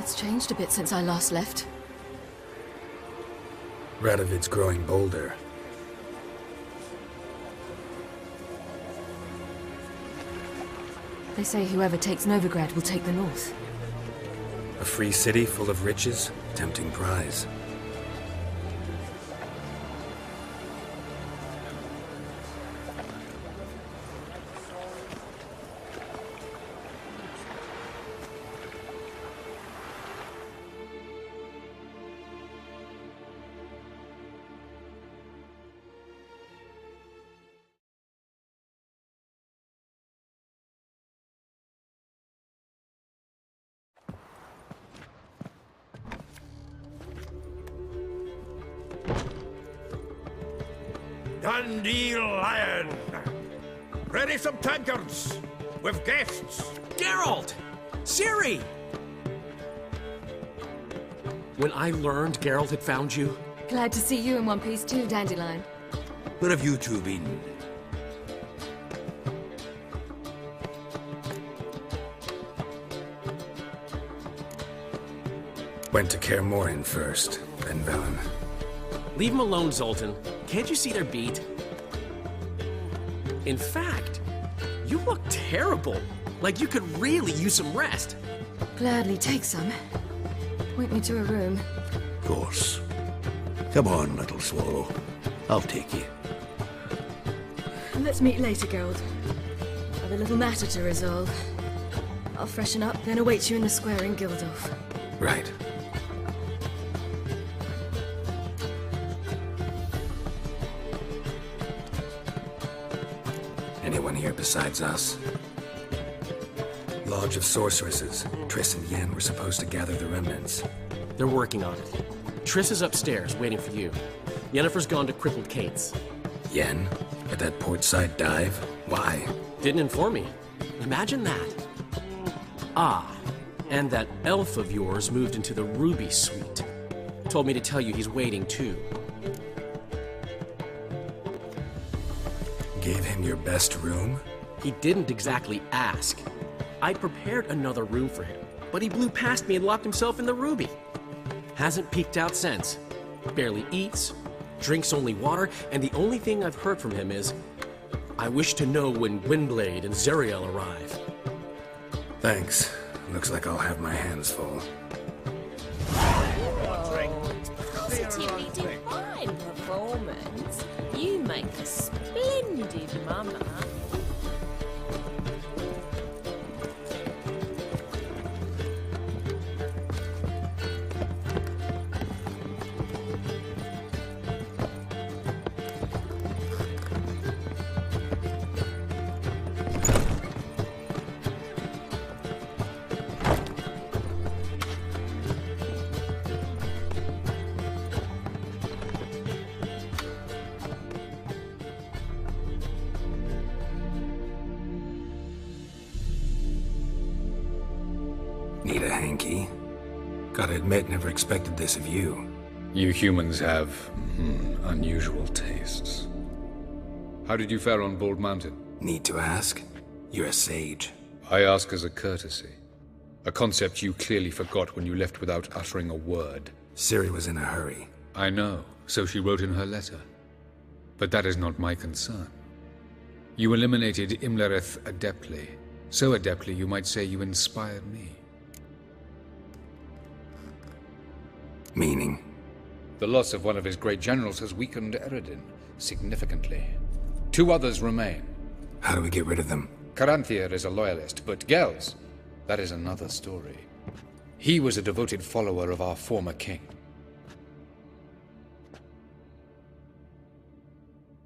It's changed a bit since I last left. Radovid's growing bolder. They say whoever takes Novigrad will take the north. A free city full of riches, tempting prize. Dundee Lion! Ready some tankards! With guests! Geralt! Ciri! When I learned Geralt had found you... Glad to see you in one piece too, Dandelion. Where have you two been? Went to Kaer Morhen first, then Velen. Leave them alone, Zoltan. Can't you see they're beat? In fact, you look terrible. Like you could really use some rest. Gladly take some. Point me to a room. Of course. Come on, little swallow. I'll take you. Let's meet later, Geralt. I've a little matter to resolve. I'll freshen up, then await you in the square in Gildorf. Right. Anyone here besides us? Lodge of Sorceresses. Triss and Yen were supposed to gather the remnants. They're working on it. Triss is upstairs, waiting for you. Yennefer's gone to Crippled Kate's. Yen? At that portside dive? Why? Didn't inform me. Imagine that. Ah, and that elf of yours moved into the Ruby Suite. Told me to tell you he's waiting too. Gave him your best room? He didn't exactly ask. I prepared another room for him, but he blew past me and locked himself in the Ruby. Hasn't peeked out since. Barely eats, drinks only water, and the only thing I've heard from him is, I wish to know when Gwynblade and Zariel arrive. Thanks. Looks like I'll have my hands full. Positively divine performance. You make a splendid mama. Need a hanky? Gotta admit, never expected this of you. You humans have, unusual tastes. How did you fare on Bald Mountain? Need to ask? You're a sage. I ask as a courtesy. A concept you clearly forgot when you left without uttering a word. Ciri was in a hurry. I know, so she wrote in her letter. But that is not my concern. You eliminated Imlerith adeptly. So adeptly you might say you inspired me. Meaning? The loss of one of his great generals has weakened Eredin significantly. 2 others remain. How do we get rid of them? Caranthir is a loyalist, but Gels, that is another story. He was a devoted follower of our former king.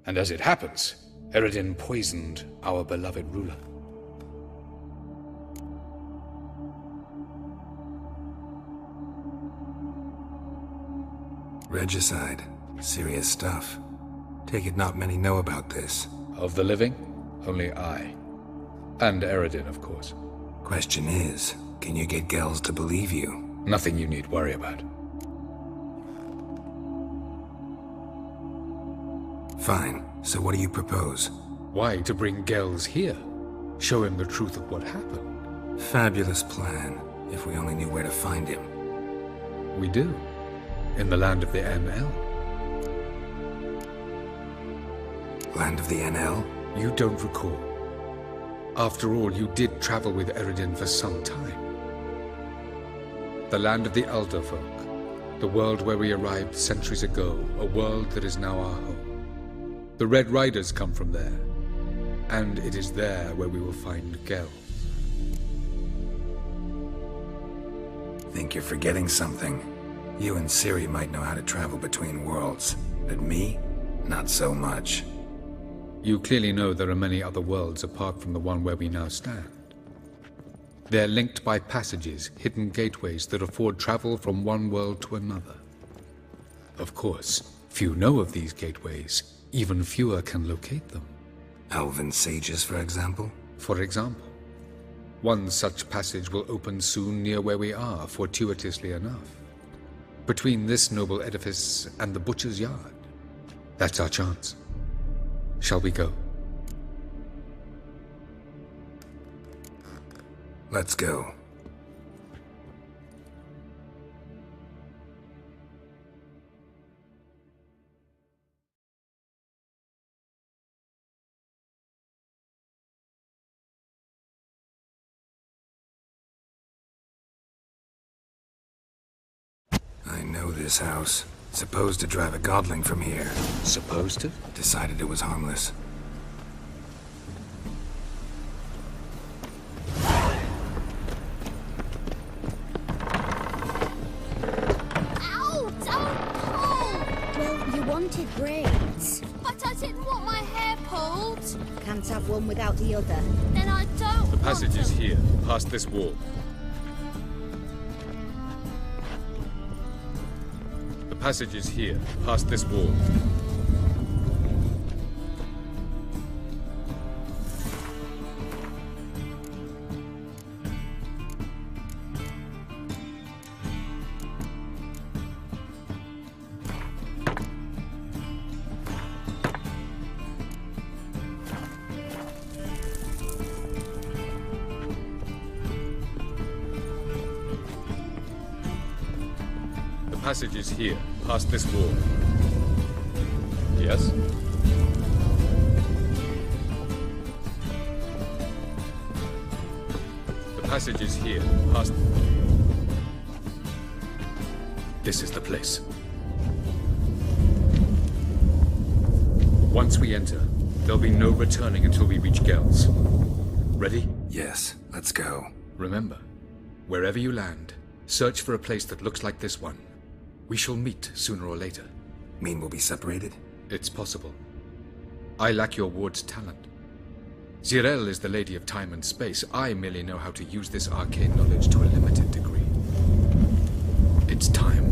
And as it happens, Eredin poisoned our beloved ruler. Regicide. Serious stuff. Take it not many know about this. Of the living, only I. And Eredin, of course. Question is, can you get Gels to believe you? Nothing you need worry about. Fine. So what do you propose? Why to bring Gels here? Show him the truth of what happened. Fabulous plan. If we only knew where to find him. We do. In the land of the NL. Land of the NL? You don't recall. After all, you did travel with Eredin for some time. The land of the Elder Folk. The world where we arrived centuries ago. A world that is now our home. The Red Riders come from there. And it is there where we will find Gel. Think you're forgetting something. You and Ciri might know how to travel between worlds, but me? Not so much. You clearly know there are many other worlds apart from the one where we now stand. They're linked by passages, hidden gateways that afford travel from one world to another. Of course, few know of these gateways. Even fewer can locate them. Elven sages, for example? For example. One such passage will open soon near where we are, fortuitously enough. Between this noble edifice and the butcher's yard. That's our chance. Shall we go? Let's go. I know this house. Supposed to drive a godling from here. Supposed to? Decided it was harmless. Ow! Don't pull! Well, you wanted braids. But I didn't want my hair pulled. Can't have one without the other. Then I don't The passage want is them. here, past this wall. The passage is here, past this wall. The passage is here, past this wall. Yes? The passage is here, past... This is the place. Once we enter, there'll be no returning until we reach Gel's. Ready? Yes, let's go. Remember, wherever you land, search for a place that looks like this one. We shall meet sooner or later. Mean we'll be separated? It's possible. I lack your ward's talent. Zirel is the lady of time and space. I merely know how to use this arcane knowledge to a limited degree. It's time.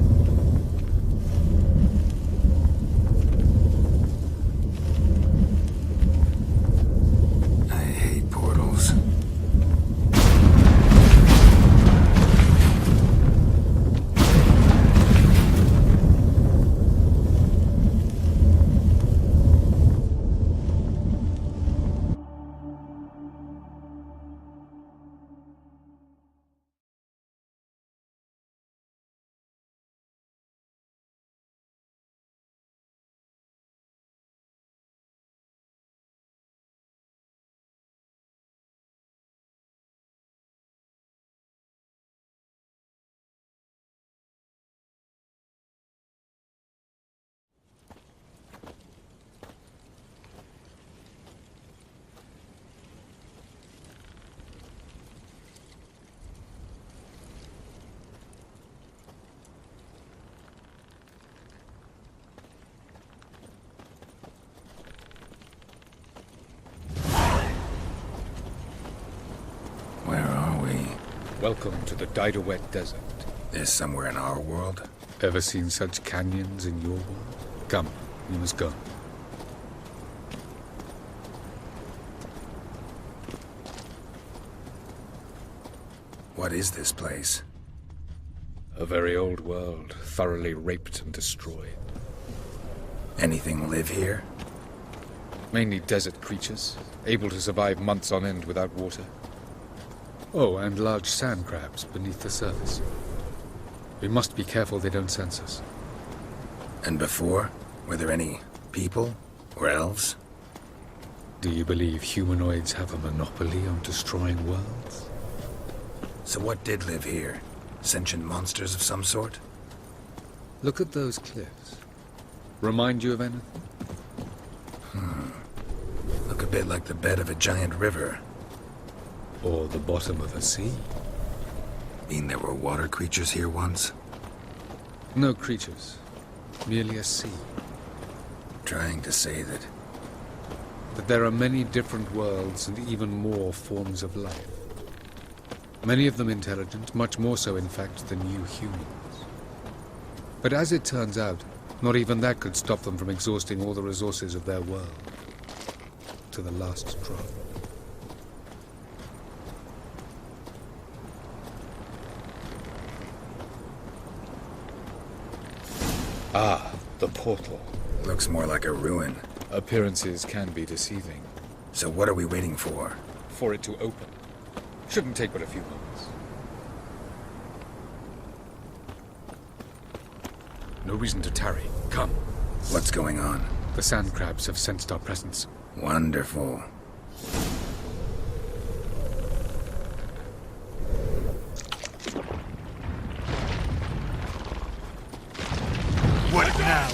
I hate portals. Welcome to the Didowet Desert. This somewhere in our world? Ever seen such canyons in your world? Come, we must go. What is this place? A very old world, thoroughly raped and destroyed. Anything live here? Mainly desert creatures, able to survive months on end without water. Oh, and large sand crabs beneath the surface. We must be careful they don't sense us. And before? Were there any people? Or elves? Do you believe humanoids have a monopoly on destroying worlds? So what did live here? Sentient monsters of some sort? Look at those cliffs. Remind you of anything? Look a bit like the bed of a giant river. Or the bottom of a sea? Mean there were water creatures here once? No creatures. Merely a sea. Trying to say that... That there are many different worlds and even more forms of life. Many of them intelligent, much more so in fact than you humans. But as it turns out, not even that could stop them from exhausting all the resources of their world. To the last drop. Ah, the portal. Looks more like a ruin. Appearances can be deceiving. So what are we waiting for? For it to open. Shouldn't take but a few moments. No reason to tarry. Come. What's going on? The sand crabs have sensed our presence. Wonderful. What now?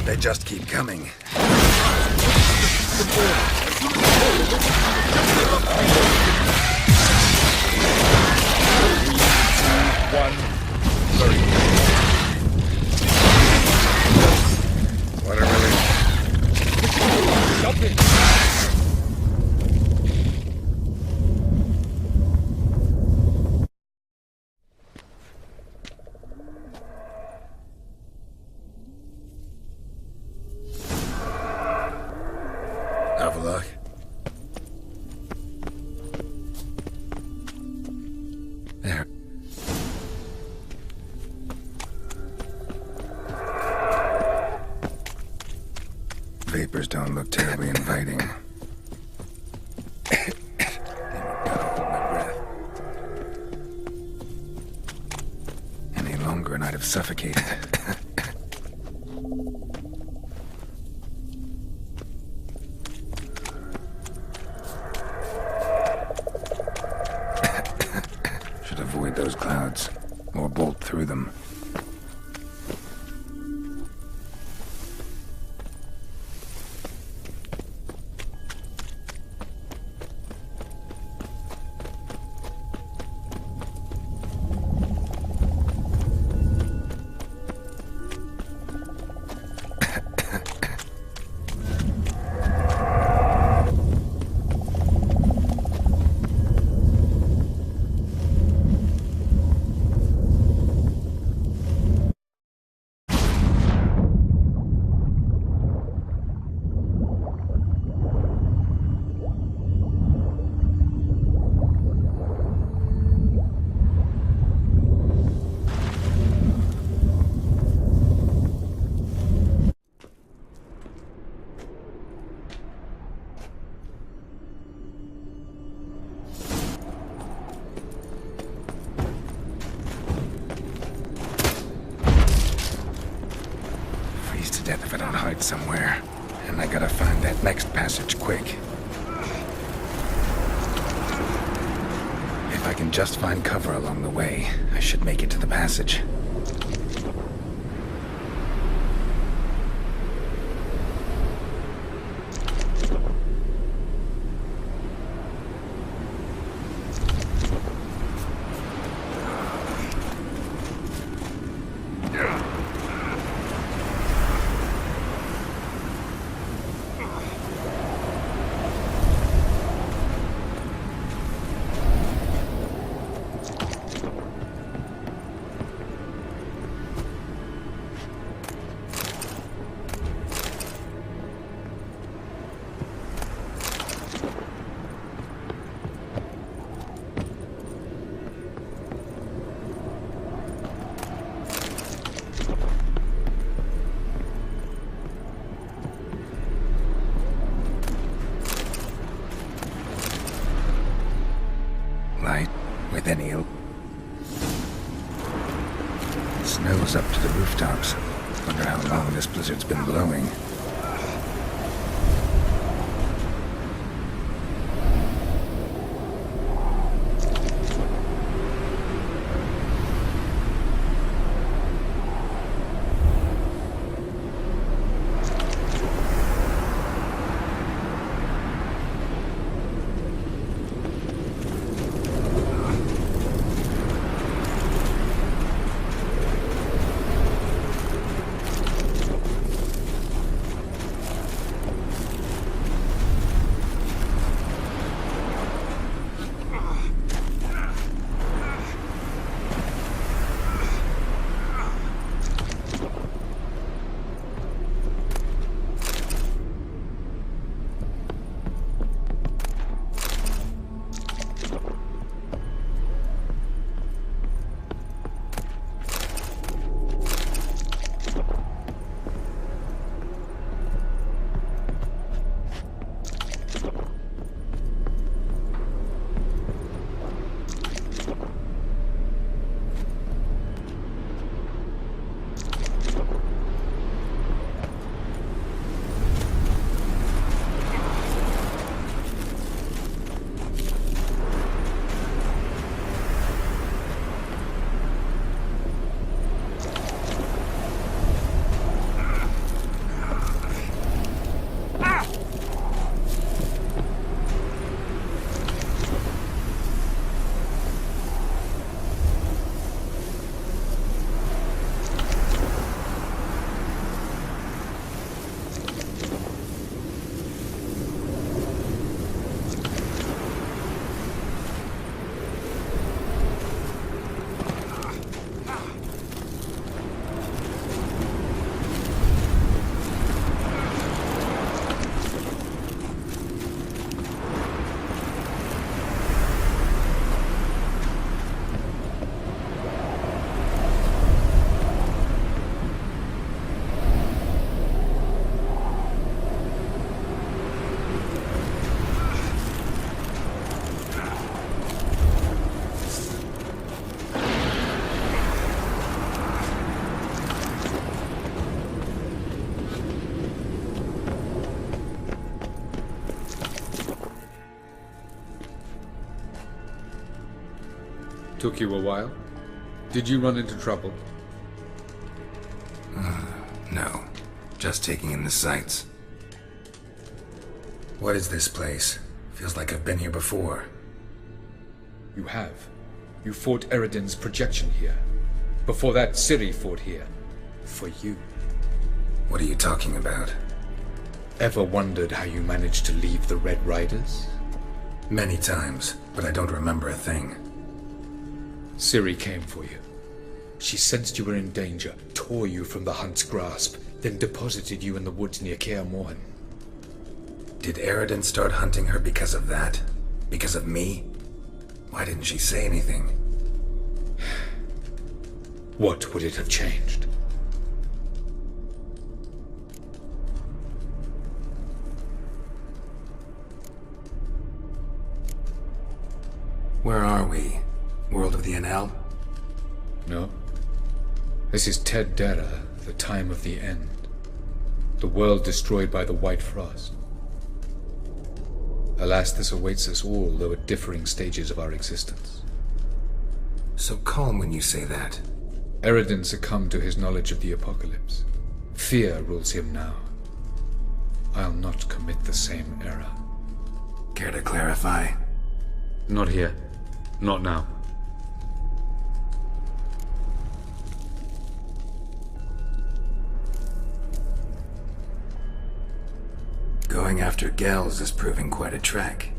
They just keep coming. What a relief. Stop it! Have a look. There. Vapors don't look terribly inviting. Gotta hold my breath. Any longer and I'd have suffocated. Should avoid those clouds, or bolt through them. Freeze to death if I don't hide somewhere. And I gotta find that next passage quick. If I can just find cover along the way, I should make it to the passage. blizzard's been blowing. Took you a while? Did you run into trouble? No. Just taking in the sights. What is this place? Feels like I've been here before. You have. You fought Eridan's projection here. Before that, Ciri fought here. For you. What are you talking about? Ever wondered how you managed to leave the Red Riders? Many times, but I don't remember a thing. Ciri came for you. She sensed you were in danger, tore you from the Hunt's grasp, then deposited you in the woods near Kaer Morhen. Did Eridan start hunting her because of that? Because of me? Why didn't she say anything? What would it have changed? Where are we? World of the NL? No. This is Ted Dera, the time of the end. The world destroyed by the White Frost. Alas, this awaits us all, though at differing stages of our existence. So calm when you say that. Eridan succumbed to his knowledge of the apocalypse. Fear rules him now. I'll not commit the same error. Care to clarify? Not here. Not now. Going after Gels is proving quite a trek,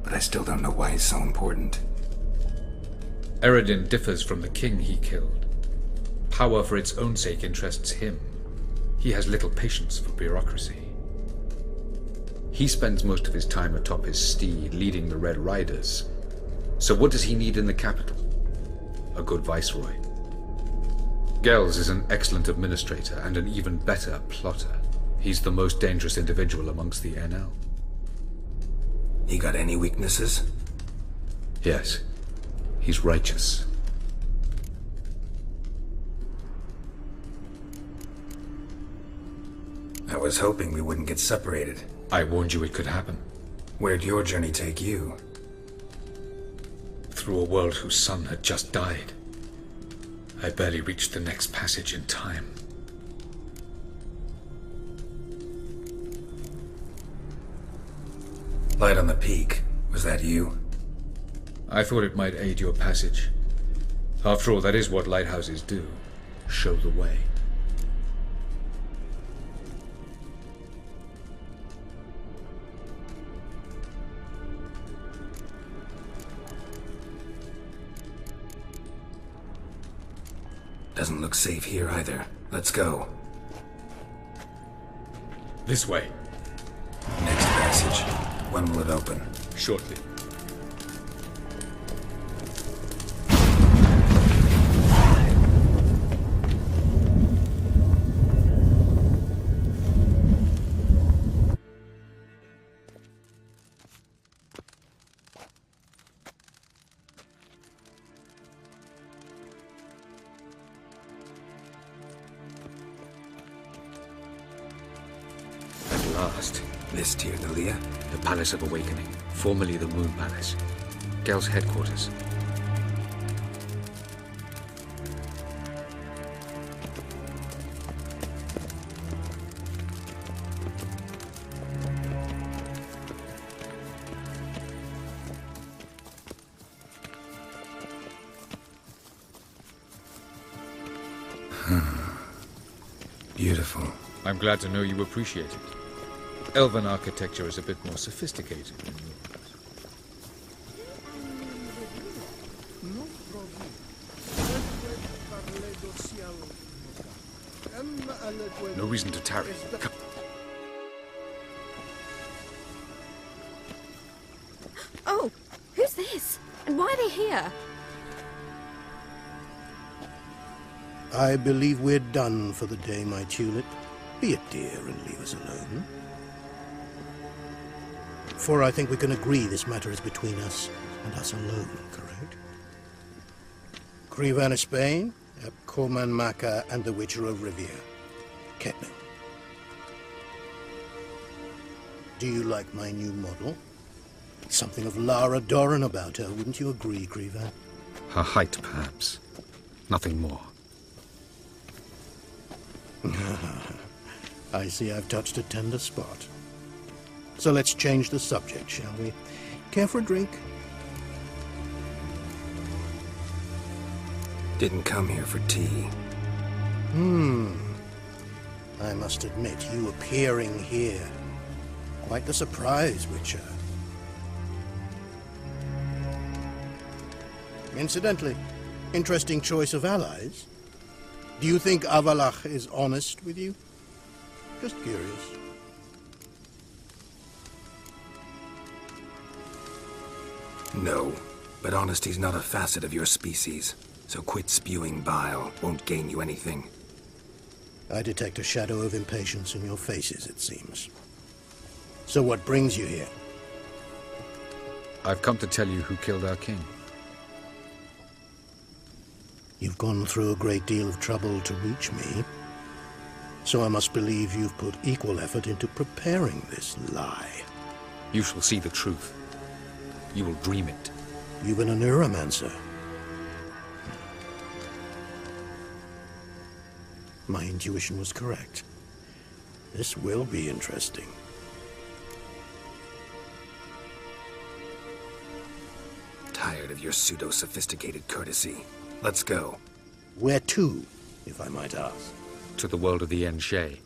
but I still don't know why he's so important. Eridan differs from the king he killed. Power for its own sake interests him. He has little patience for bureaucracy. He spends most of his time atop his steed, leading the Red Riders. So what does he need in the capital? A good viceroy. Gels is an excellent administrator and an even better plotter. He's the most dangerous individual amongst the NL. He got any weaknesses? Yes. He's righteous. I was hoping we wouldn't get separated. I warned you it could happen. Where'd your journey take you? Through a world whose sun had just died. I barely reached the next passage in time. Light on the peak. Was that you? I thought it might aid your passage. After all, that is what lighthouses do. Show the way. Doesn't look safe here either. Let's go. This way. Next passage. When will it open? Shortly. At last. This Tyr Nalia? The Palace of Awakening, formerly the Moon Palace. Gel's headquarters. Beautiful. I'm glad to know you appreciate it. Elven architecture is a bit more sophisticated than yours. No reason to tarry. Come. Oh, who's this? And why are they here? I believe we're done for the day, my tulip. Be a dear and leave us alone. For I think we can agree this matter is between us and us alone, correct? Krivan of Spain, Corman Maka, and the Witcher of Rivia. Ketno. Do you like my new model? Something of Lara Doran about her, wouldn't you agree, Krivan? Her height, perhaps. Nothing more. I see I've touched a tender spot. So let's change the subject, shall we? Care for a drink? Didn't come here for tea. I must admit, you appearing here. Quite the surprise, Witcher. Incidentally, interesting choice of allies. Do you think Avalach is honest with you? Just curious. No, but honesty's not a facet of your species. So quit spewing bile. Won't gain you anything. I detect a shadow of impatience in your faces, it seems. So what brings you here? I've come to tell you who killed our king. You've gone through a great deal of trouble to reach me. So I must believe you've put equal effort into preparing this lie. You shall see the truth. You will dream it. You've been a neuromancer. My intuition was correct. This will be interesting. Tired of your pseudo-sophisticated courtesy. Let's go. Where to, if I might ask? To the world of the Enshe.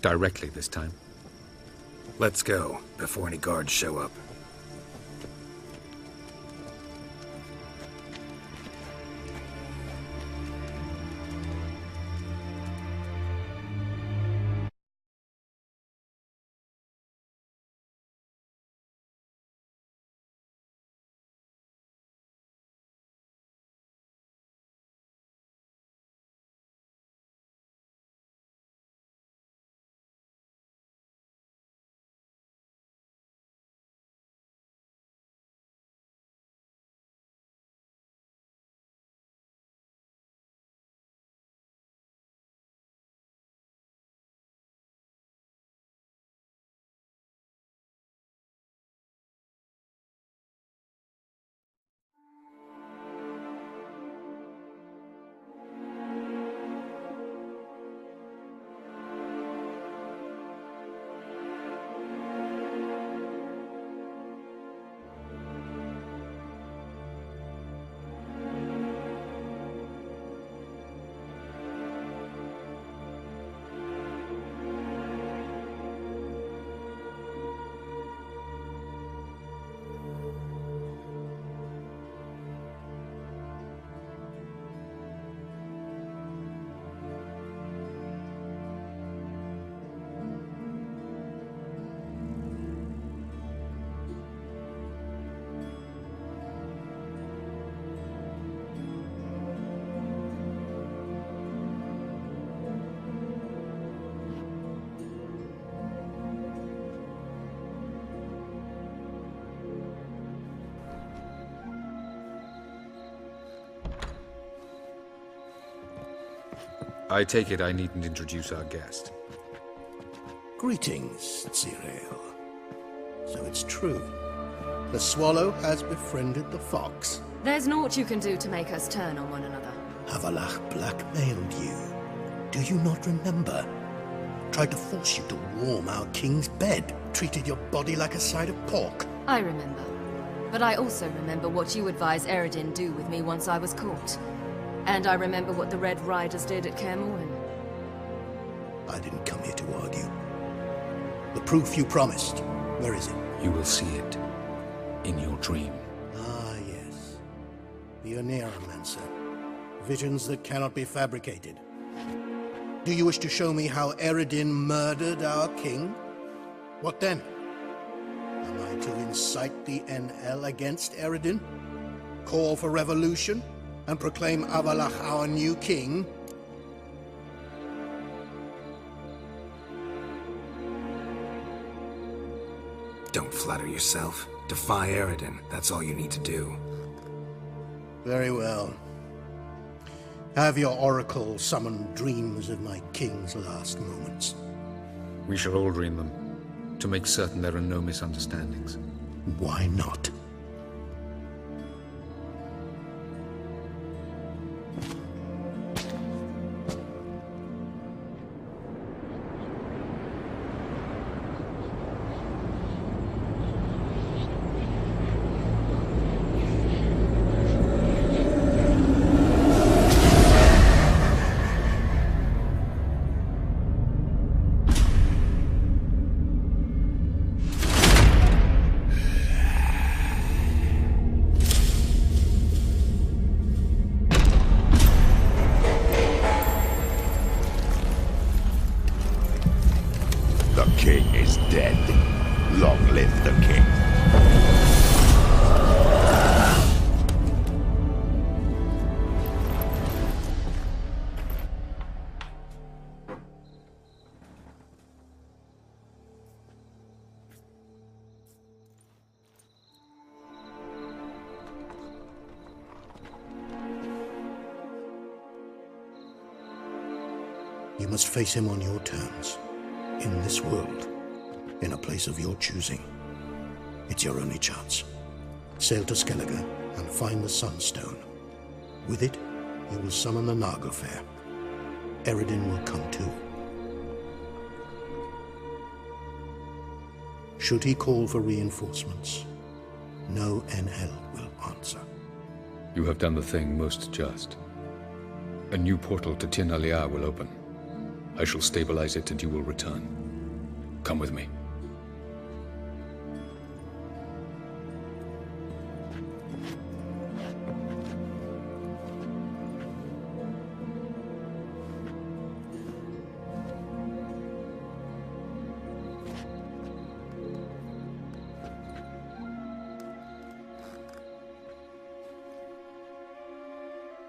Directly this time. Let's go, before any guards show up. I take it I needn't introduce our guest. Greetings, Cyril. So it's true. The swallow has befriended the fox. There's naught you can do to make us turn on one another. Havalach blackmailed you. Do you not remember? Tried to force you to warm our king's bed. Treated your body like a side of pork. I remember. But I also remember what you advised Eredin do with me once I was caught. And I remember what the Red Riders did at Kaer Morhen. I didn't come here to argue. The proof you promised, where is it? You will see it in your dream. Ah, yes. The Oneiromancer. Visions that cannot be fabricated. Do you wish to show me how Eredin murdered our king? What then? Am I to incite the NL against Eredin? Call for revolution? And proclaim Havalach our new king? Don't flatter yourself. Defy Eredin. That's all you need to do. Very well. Have your oracle summon dreams of my king's last moments. We shall all dream them, to make certain there are no misunderstandings. Why not? The king is dead. Long live the king. You must face him on your terms. In this world, in a place of your choosing. It's your only chance. Sail to Skellige and find the Sunstone. With it, you will summon the Nagelfair. Eredin will come too. Should he call for reinforcements, no NL will answer. You have done the thing most just. A new portal to Tir na Liar will open. I shall stabilize it and you will return. Come with me.